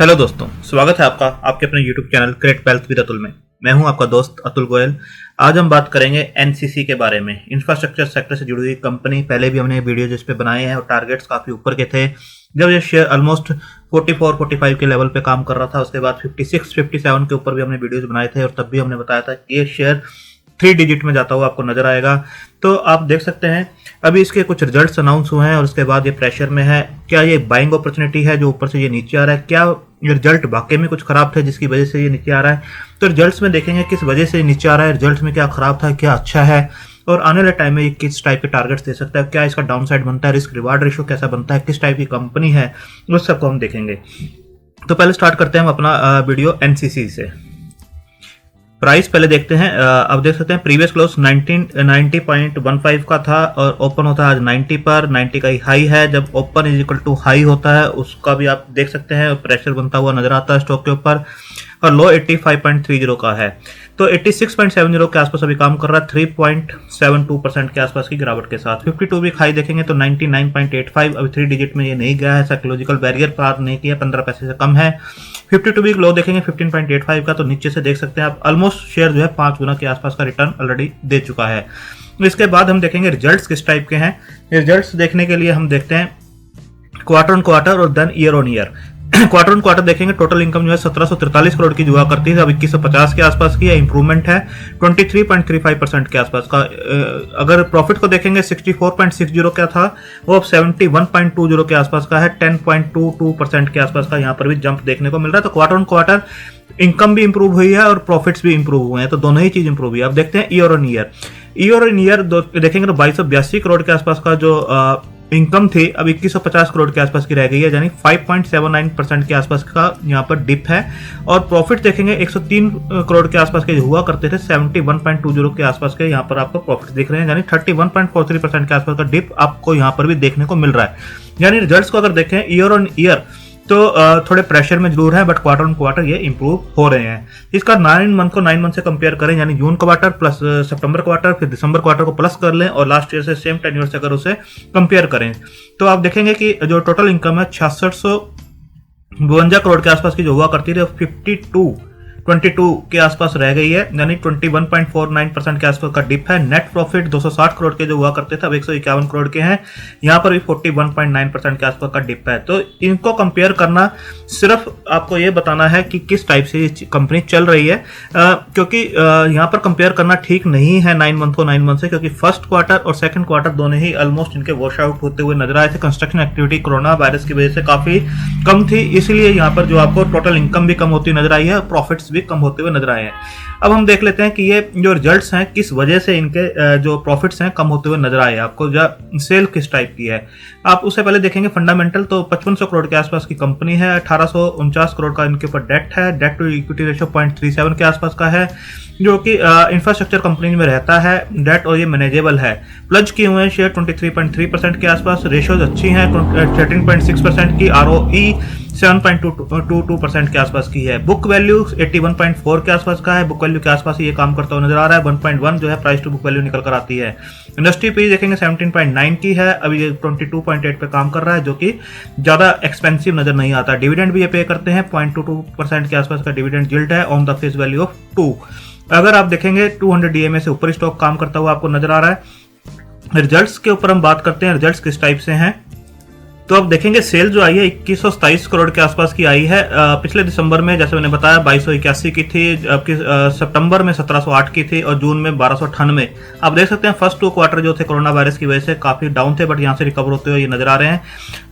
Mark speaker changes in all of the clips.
Speaker 1: Hello दोस्तों, स्वागत है आपका आपके अपने YouTube channel create wealth with Atul में। मैं हूं आपका दोस्त अतुल गोयल। आज हम बात करेंगे एनसीसी के बारे में, इंफ्रास्ट्रक्चर सेक्टर से जुड़ी हुई कंपनी। पहले भी हमने वीडियो जिस पे बनाए हैं और टारगेट्स काफ़ी ऊपर के थे। जब ये शेयर ऑलमोस्ट 44-45 के लेवल पे काम कर रहा था, उसके बाद 56-57 के ऊपर भी हमने वीडियोज बनाए थे और तब भी हमने बताया था कि ये शेयर 3 डिजिट में जाता हुआ आपको नजर आएगा। तो आप देख सकते हैं अभी इसके कुछ रिजल्ट्स अनाउंस हुए हैं और उसके बाद ये प्रेशर में है। क्या ये बाइंग अपॉर्चुनिटी है जो ऊपर से ये नीचे आ रहा है? क्या ये रिजल्ट वाकई में कुछ खराब थे जिसकी वजह से ये नीचे आ रहा है? तो रिजल्ट्स में देखेंगे किस वजह से नीचे आ रहा है, रिजल्ट्स में क्या खराब था, क्या अच्छा है, और आने वाले टाइम में ये किस टाइप के टारगेट्स दे सकता है, क्या इसका डाउन साइड बनता है, रिस्क रिवार्ड रेशियो कैसा बनता है, किस टाइप की कंपनी है, उस सबको हम देखेंगे। तो पहले स्टार्ट करते हैं हम अपना वीडियो एनसीसी से। प्राइस पहले देखते हैं। अब देख सकते हैं प्रीवियस क्लोज 90.15 का था और ओपन होता है आज 90 पर। 90 का ही हाई है। जब open is equal to high होता है उसका भी आप देख सकते हैं प्रेशर बनता हुआ नजर आता है स्टॉक के ऊपर, और लो 85.30 का है। तो 86.70 के आसपास अभी काम कर रहा है, 3.72% के आसपास की गिरावट के साथ। 52 वीक हाई देखेंगे तो 99.85, अभी 3 डिजिट में ये नहीं गया है, साइकोलॉजिकल बैरियर पार नहीं किया, 15 पैसे से कम है। 52 वीक लो देखेंगे 15.85 का, तो नीचे से देख सकते हैं आप ऑलमोस्ट शेयर जो है 5 गुना के आसपास का रिटर्न ऑलरेडी दे चुका है। इसके बाद हम देखेंगे रिजल्ट्स किस टाइप के हैं। रिजल्ट्स देखने के लिए हम देखते हैं क्वार्टर ऑन क्वार्टर और then year on year. Quarter on quarter देखेंगे टोटल इनकम जो है 1743 करोड़ की हुआ करती है, अब 2150 के आसपास की है। इंप्रूवमेंट है 23.35% के आसपास का। अगर प्रॉफिट को देखेंगे 64.60 का था, वो अब 71.20 के आसपास का है, 10.22% के आसपास का यहाँ पर भी जंप देखने को मिल रहा है। तो क्वार्टर ऑन क्वार्टर इनकम भी इंप्रूव हुई है और प्रॉफिट्स भी इंप्रूव हुए हैं, तो दोनों ही चीज इंप्रूव हुई है। अब देखते हैं year on year. Year on year देखेंगे तो 2282 करोड़ के आसपास का जो इनकम थी अब 2150 करोड़ के आसपास की रह गई है, यानी 5.79% के आसपास का यहाँ पर डिप है। और प्रॉफिट देखेंगे 103 करोड़ के आसपास के हुआ करते थे, 71.20 के आसपास के यहाँ पर आपको प्रॉफिट दिख रहे हैं, यानी 31.43% के आसपास का डिप आपको यहाँ पर भी देखने को मिल रहा है। यानी रिजल्ट्स को अगर देखें ईयर ऑन ईयर तो थोड़े प्रेशर में जरूर है, बट क्वार्टर ऑन क्वार्टर ये इंप्रूव हो रहे हैं। इसका 9 मंथ को 9 मंथ से कंपेयर करें, यानी जून क्वार्टर प्लस सितंबर क्वार्टर, फिर दिसंबर क्वार्टर को प्लस कर लें और लास्ट ईयर से सेम टेन्योर से अगर उसे कंपेयर करें तो आप देखेंगे कि जो टोटल इनकम है 6652 करोड़ के आसपास की जो हुआ करती थी 22 के आसपास रह गई है, यानी 21.49% के आसपास का डिप है। नेट प्रॉफिट 260 करोड़ के जो हुआ करते थे अब 151 करोड़ के हैं, यहाँ पर भी 41.9% के आसपास का डिप है। तो इनको कंपेयर करना सिर्फ आपको ये बताना है कि किस टाइप से ये कंपनी चल रही है, क्योंकि यहाँ पर कंपेयर करना ठीक नहीं है 9 मंथ को 9 मंथ से, क्योंकि फर्स्ट क्वार्टर और सेकंड क्वार्टर दोनों ही ऑलमोस्ट इनके वॉश आउट होते हुए नजर आए थे। कंस्ट्रक्शन एक्टिविटी कोरोना वायरस की वजह से काफी कम थी, इसलिए यहाँ पर जो आपको टोटल इनकम भी कम होती नजर आई है, प्रॉफिट्स भी कम होते हुए नजर आए हैं। अब हम देख लेते हैं कि ये जो रिजल्ट्स हैं किस वजह से इनके जो प्रॉफिट्स हैं कम होते हुए नजर आए, आपको सेल किस टाइप की है। आप उससे पहले देखेंगे फंडामेंटल, तो 5500 करोड़ के आसपास की कंपनी है, 1849 करोड़ का इनके ऊपर डेट है, डेट टू इक्विटी रेशियो 0.37 के आसपास का है, जो कि इंफ्रास्ट्रक्चर कंपनी में रहता है डेट, और ये मैनेजेबल है। प्लज किए हुए शेयर 23.3% के आसपास, रेशियोज अच्छी हैं, 13.6% की, ROE 7.22% के आसपास की है। बुक वैल्यू 81.4 के आसपास का है, बुक वैल्यू के आसपास ही ये काम करता हुआ नजर आ रहा है। 1.1 जो है प्राइस टू बुक वैल्यू निकल कर आती है। इंडस्ट्री पी देखेंगे 17.9 की है, अभी ये 22.8 पे काम कर रहा है, जो कि ज्यादा एक्सपेंसिव नजर नहीं आता। डिविडेंड भी ये पे करते हैं, 0.22% के आसपास का डिविडेंड यील्ड है on the face value of 2। अगर आप देखेंगे 200 DMA से ऊपर स्टॉक काम करता हुआ आपको नजर आ रहा है। रिजल्ट्स के ऊपर हम बात करते हैं, रिजल्ट्स किस टाइप से हैं। तो अब देखेंगे सेल जो आई है 2127 करोड़ के आसपास की आई है। पिछले दिसंबर में जैसे मैंने बताया 2281 की थी, जबकि सितंबर में 1708 की थी और जून में 1298। आप देख सकते हैं फर्स्ट 2 क्वार्टर जो थे कोरोना वायरस की वजह से काफी डाउन थे, बट यहाँ से रिकवर होते हुए ये नजर आ रहे हैं।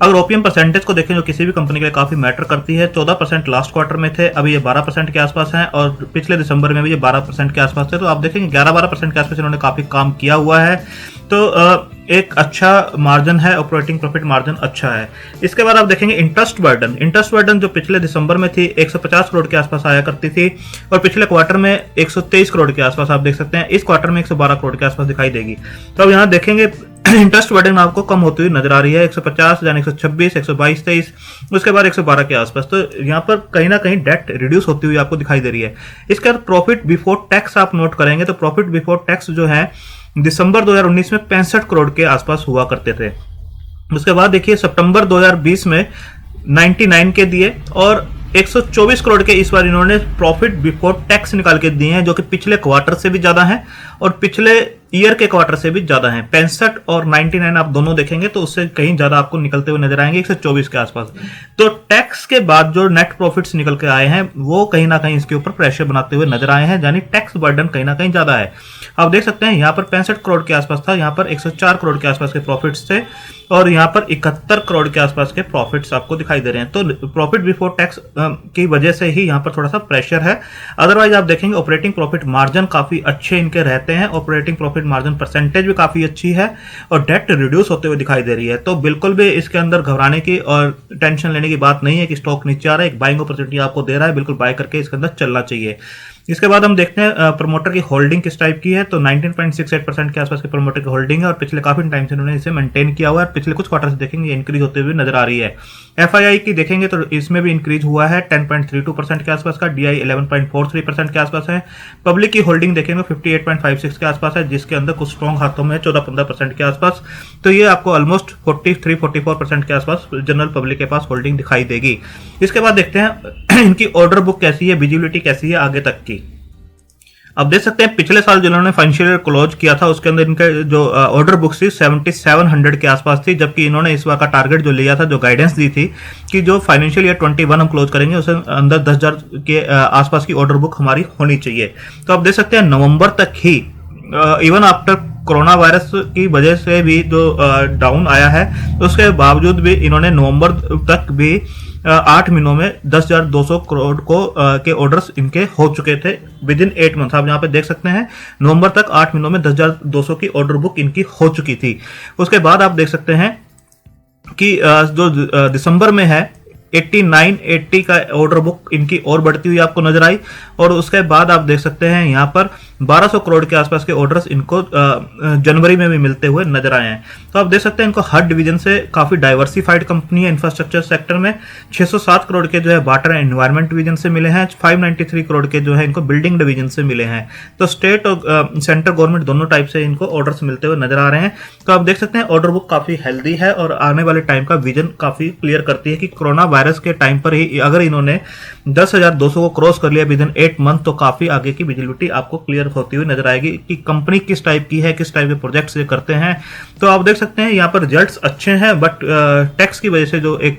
Speaker 1: अगर ओपीएम परसेंटेज को देखें जो किसी भी कंपनी के लिए काफी मैटर करती है, 14% लास्ट क्वार्टर में थे, अभी ये 12% के आसपास है, और पिछले दिसंबर में भी ये 12% के आसपास थे। तो आप देखेंगे 11-12% के आसपास इन्होंने काफी काम किया हुआ है, तो एक अच्छा मार्जिन है, ऑपरेटिंग प्रॉफिट मार्जिन अच्छा है। इसके बाद आप देखेंगे इंटरेस्ट बर्डन जो पिछले दिसंबर में थी 150 करोड़ के आसपास आया करती थी, और पिछले क्वार्टर में 123 करोड़ के आसपास आप देख सकते हैं, इस क्वार्टर में 112 करोड़ के आसपास दिखाई देगी। तो अब यहाँ देखेंगे इंटरेस्ट बर्डन आपको कम होती हुई नजर आ रही है, 150 यानी 126, 122, 23, उसके बाद 112 के आसपास। तो यहाँ पर कहीं ना कहीं डेट रिड्यूस होती हुई आपको दिखाई दे रही है। इसके बाद प्रॉफिट बिफोर टैक्स आप नोट करेंगे तो प्रॉफिट बिफोर टैक्स जो है दिसंबर 2019 में 65 करोड़ के आसपास हुआ करते थे। उसके बाद देखिए सितंबर 2020 में 99 के दिए और 124 करोड़ के इस बार इन्होंने प्रॉफिट बिफोर टैक्स निकाल के दिए हैं, जो कि पिछले क्वार्टर से भी ज्यादा है और पिछले ईयर के क्वार्टर से भी ज्यादा है। 65 और 99 आप दोनों देखेंगे तो उससे कहीं ज्यादा आपको निकलते हुए नजर आएंगे, 124 के आसपास। तो टैक्स के बाद जो नेट प्रॉफिट्स निकल के आए हैं वो कहीं ना कहीं इसके ऊपर प्रेशर बनाते हुए नजर आए हैं, यानी टैक्स बर्डन कहीं ना कहीं ज्यादा है। आप देख सकते हैं यहाँ पर 65 करोड़ के आसपास था, यहाँ पर 104 करोड़ के आसपास के प्रॉफिट्स थे और यहाँ पर 71 करोड़ के आसपास के प्रॉफिट्स आपको दिखाई दे रहे हैं। तो प्रॉफिट बिफोर टैक्स की वजह से ही यहाँ पर थोड़ा सा प्रेशर है। अदरवाइज आप देखेंगे ऑपरेटिंग प्रॉफिट मार्जिन काफी अच्छे इनके रहते हैं, ऑपरेटिंग प्रॉफिट मार्जिन परसेंटेज भी काफी अच्छी है और डेट रिड्यूस होते हुए दिखाई दे रही है। तो बिल्कुल भी इसके अंदर घबराने की और टेंशन लेने की बात नहीं है कि स्टॉक नीचे आ रहा है, एक बाइंग अपॉर्चुनिटी आपको दे रहा है, बिल्कुल बाय करके इसके अंदर चलना चाहिए। इसके बाद हम देखते हैं प्रमोटर की होल्डिंग किस टाइप की है। तो 19.68% के आसपास की प्रमोटर की होल्डिंग है और पिछले काफी टाइम से इन्होंने इसे मेंटेन किया हुआ है। पिछले कुछ क्वार्टर से देखेंगे इंक्रीज होते हुए नजर आ रही है। एफआईआई की देखेंगे तो इसमें भी इंक्रीज हुआ है 10.32% के आसपास का, डीआई 11.43% के आसपास है। पब्लिक की होल्डिंग देखेंगे 58.56 के आसपास है, जिसके अंदर कुछ स्ट्रॉन्ग हाथों में 14-15% के आसपास। तो ये आपको ऑलमोस्ट 43-44% के आसपास जनरल पब्लिक के पास होल्डिंग दिखाई देगी। इसके बाद देखते हैं इनकी ऑर्डर बुक कैसी है, विजिबिलिटी कैसी है आगे तक की। अब देख सकते हैं पिछले साल जो इन्होंने फाइनेंशियल ईयर क्लोज किया था उसके अंदर इनके जो ऑर्डर बुक थी 7700 के आसपास थी, जबकि इन्होंने इस बार का टारगेट जो लिया था, जो गाइडेंस दी थी कि जो फाइनेंशियल ईयर 21 हम क्लोज करेंगे उसके अंदर 10,000 के आसपास की ऑर्डर बुक हमारी होनी चाहिए। तो आप देख सकते हैं नवंबर तक ही इवन आफ्टर कोरोना वायरस की वजह से भी जो डाउन आया है, उसके बावजूद भी इन्होंने नवंबर तक भी 8 महीनों में 10,200 करोड़ के ऑर्डर्स इनके हो चुके थे विद इन 8 मंथ। आप यहाँ पे देख सकते हैं नवंबर तक 8 महीनों में 10,200 की ऑर्डर बुक इनकी हो चुकी थी। उसके बाद आप देख सकते हैं कि जो दिसंबर में है 89-80 का ऑर्डर बुक इनकी और बढ़ती हुई आपको नजर आई और उसके बाद आप देख सकते हैं यहाँ पर 1200 करोड़ के आसपास के ऑर्डर्स इनको जनवरी में भी मिलते हुए नजर आए हैं। तो आप देख सकते हैं इनको हर डिवीजन से काफी डाइवर्सिफाइड कंपनी है। इंफ्रास्ट्रक्चर सेक्टर में 607 करोड़ के जो है वाटर एंड एनवायरमेंट डिवीजन से मिले हैं, 593 करोड़ के जो है इनको बिल्डिंग डिवीजन से मिले हैं। तो स्टेट और सेंट्रल गवर्नमेंट दोनों टाइप से इनको ऑर्डर्स मिलते हुए नजर आ रहे हैं। तो आप देख सकते हैं ऑर्डर बुक काफी हेल्दी है और आने वाले टाइम का विजन काफी क्लियर करती है कि कोरोना वायरस के टाइम पर ही अगर इन्होंने 10,200 को क्रॉस कर लिया विद इन 8 मंथ, तो काफी आगे की विजिबिलिटी आपको क्लियर होती हुई नजर आएगी कि कंपनी किस टाइप की है, किस टाइप के प्रोजेक्ट्स ये करते हैं। तो आप देख सकते हैं यहाँ पर रिजल्ट्स अच्छे हैं, बट टैक्स की वजह से जो एक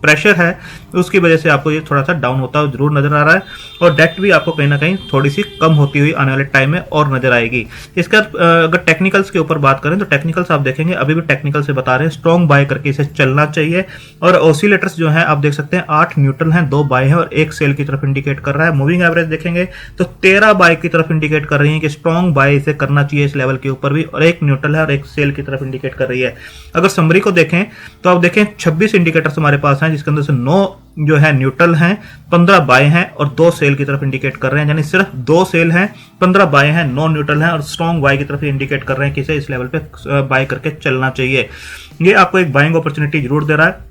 Speaker 1: प्रेशर है उसकी वजह से आपको ये थोड़ा सा डाउन होता हुआ जरूर नजर आ रहा है और डेट भी आपको कहीं ना कहीं थोड़ी सी कम होती हुई आने वाले टाइम में और नजर आएगी। इसका अगर टेक्निकल्स के ऊपर बात करें तो टेक्निकल्स आप देखेंगे अभी भी टेक्निकल से बता रहे हैं स्ट्रॉन्ग बाय करके इसे चलना चाहिए। और ऑसिलेटर्स जो है आप देख सकते हैं 8 न्यूट्रल हैं, 2 बाय हैं और 1 सेल की तरफ इंडिकेट कर रहा है। मूविंग एवरेज देखेंगे तो 13 बाय की तरफ इंडिकेट कर रही है कि स्ट्रॉन्ग बाय इसे करना चाहिए इस लेवल के ऊपर भी, और 1 न्यूट्रल है और 1 सेल की तरफ इंडिकेट कर रही है। अगर समरी को देखें तो आप देखें 26 इंडिकेटर्स हमारे पास हैं, जिसके अंदर से 9 जो है न्यूट्रल हैं, 15 बाय हैं और 2 सेल की तरफ इंडिकेट कर रहे हैं, यानी सिर्फ 2 सेल हैं, 15 बाय हैं, 9 न्यूट्रल हैं और स्ट्रॉन्ग बाय की तरफ इंडिकेट कर रहे हैं कि इसे इस लेवल पे बाय करके चलना चाहिए। ये आपको एक बाइंग अपॉर्चुनिटी जरूर दे रहा है।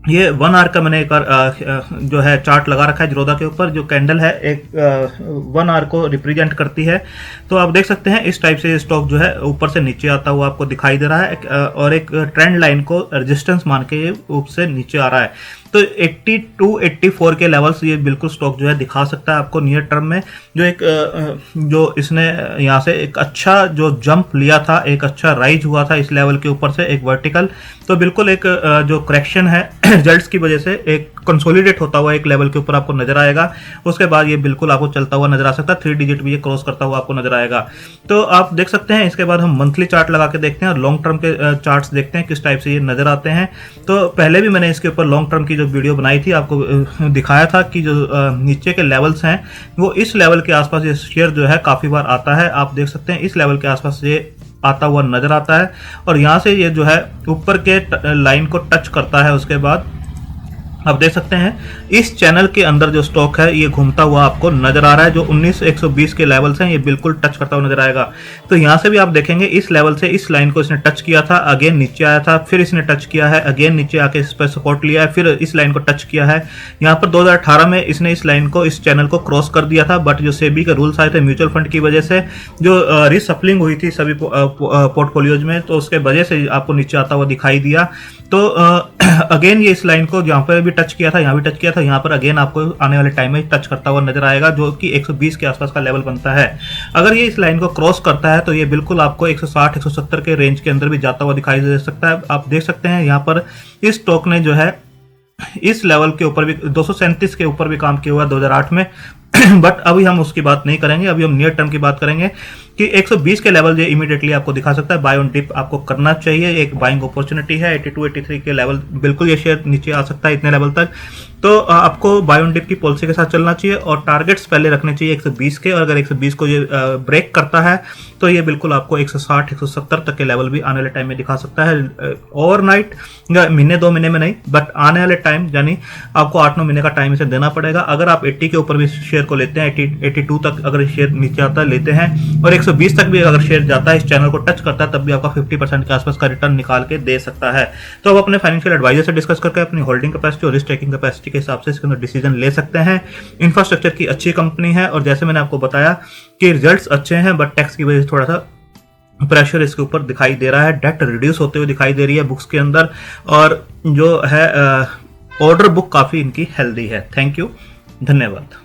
Speaker 1: ये 1 आवर का मैंने एक जो है चार्ट लगा रखा है जिरोधा के ऊपर, जो कैंडल है एक 1 आवर को रिप्रेजेंट करती है। तो आप देख सकते हैं इस टाइप से स्टॉक जो है ऊपर से नीचे आता हुआ आपको दिखाई दे रहा है और एक ट्रेंड लाइन को रेजिस्टेंस मान के ऊपर से नीचे आ रहा है। तो 82-84 के लेवल्स ये बिल्कुल स्टॉक जो है दिखा सकता है आपको नियर टर्म में। जो इसने यहाँ से एक अच्छा जो जंप लिया था, एक अच्छा राइज हुआ था इस लेवल के ऊपर से एक वर्टिकल, तो बिल्कुल एक जो करेक्शन है रिजल्ट्स की वजह से एक कंसोलिडेट होता हुआ एक लेवल के ऊपर आपको नजर आएगा। उसके बाद ये बिल्कुल आपको चलता हुआ नजर आ सकता है, 3 डिजिट भी ये क्रॉस करता हुआ आपको नजर आएगा। तो आप देख सकते हैं। इसके बाद हम मंथली चार्ट लगा के देखते हैं और लॉन्ग टर्म के चार्ट्स देखते हैं किस टाइप से ये नजर आते हैं। तो पहले भी मैंने इसके ऊपर लॉन्ग टर्म की जो वीडियो बनाई थी आपको दिखाया था कि जो नीचे के लेवल्स हैं वो इस लेवल के आसपास ये शेयर जो है काफी बार आता है। आप देख सकते हैं इस लेवल के आसपास ये आता हुआ नजर आता है और यहाँ से ये जो है ऊपर के लाइन को टच करता है। उसके बाद आप देख सकते हैं इस चैनल के अंदर जो स्टॉक है ये घूमता हुआ आपको नजर आ रहा है। जो 19,120 के लेवल्स हैं ये बिल्कुल टच करता हुआ नजर आएगा। तो यहाँ से भी आप देखेंगे इस लेवल से इस लाइन को इसने टच किया था, अगेन नीचे आया था, फिर इसने टच किया है, अगेन नीचे आके इस पर सपोर्ट लिया है, फिर इस लाइन को टच किया है। यहाँ पर 2018 में इसने इस लाइन को, इस चैनल को क्रॉस कर दिया था, बट जो सेबी के रूल्स आए थे म्यूचुअल फंड की वजह से, जो रिसप्लिंग हुई थी सभी पोर्टफोलियोज में, तो उसके वजह से आपको नीचे आता हुआ दिखाई दिया। तो अगेन ये इस लाइन को जहाँ पर भी टच किया था, यहाँ भी टच किया था, यहाँ पर अगेन आपको आने वाले टाइम में टच करता हुआ नजर आएगा, जो कि 120 के आसपास का लेवल बनता है। अगर ये इस लाइन को क्रॉस करता है तो ये बिल्कुल आपको 160 170 के रेंज के अंदर भी जाता हुआ दिखाई दे सकता है। आप देख सकते हैं यहाँ पर इस स्टॉक ने जो है इस लेवल के ऊपर भी 237 के ऊपर भी काम किया हुआ 2008 में बट अभी हम उसकी बात नहीं करेंगे, अभी हम नियर टर्म की बात करेंगे कि 120 के लेवल जो इमीडिएटली आपको दिखा सकता है। बाय ऑन डिप आपको करना चाहिए, एक बाइंग अपॉर्चुनिटी है। 82 83 के लेवल बिल्कुल ये शेयर नीचे आ सकता है इतने लेवल तक, तो आपको बाय ऑन डिप की पॉलिसी के साथ चलना चाहिए और टारगेट्स पहले रखने चाहिए 120 के, और अगर 120 को ये ब्रेक करता है तो ये बिल्कुल आपको 160 170 तक के लेवल भी आने वाले टाइम में दिखा सकता है। ओवरनाइट महीने 2 महीने में नहीं, बट आने वाले टाइम यानी आपको 8-9 महीने का टाइम इसे देना पड़ेगा। अगर आप 80 के ऊपर भी शेयर को लेते हैं, 82 तक अगर शेयर नीचे आता है लेते हैं, और 120 तक भी अगर शेयर जाता है, इस चैनल को टच करता है, तब भी आपका 50% के आसपास का रिटर्न निकाल के दे सकता है। तो आप अपने फाइनेंशियल एडवाइजर से डिस्कस करके अपनी होल्डिंग कैपेसिटी और रिस्क टेकिंग कैपेसिटी के हिसाब से इसके अंदर डिसीजन ले सकते हैं। इंफ्रास्ट्रक्चर की अच्छी कंपनी है, और जैसे मैंने आपको बताया कि रिजल्ट्स अच्छे हैं, बट टैक्स की वजह से थोड़ा सा प्रेशर इसके ऊपर दिखाई दे रहा है। डेट रिड्यूस होते हुए दिखाई दे रही है बुक्स के अंदर, और जो है ऑर्डर बुक काफी इनकी हेल्दी है। थैंक यू, धन्यवाद।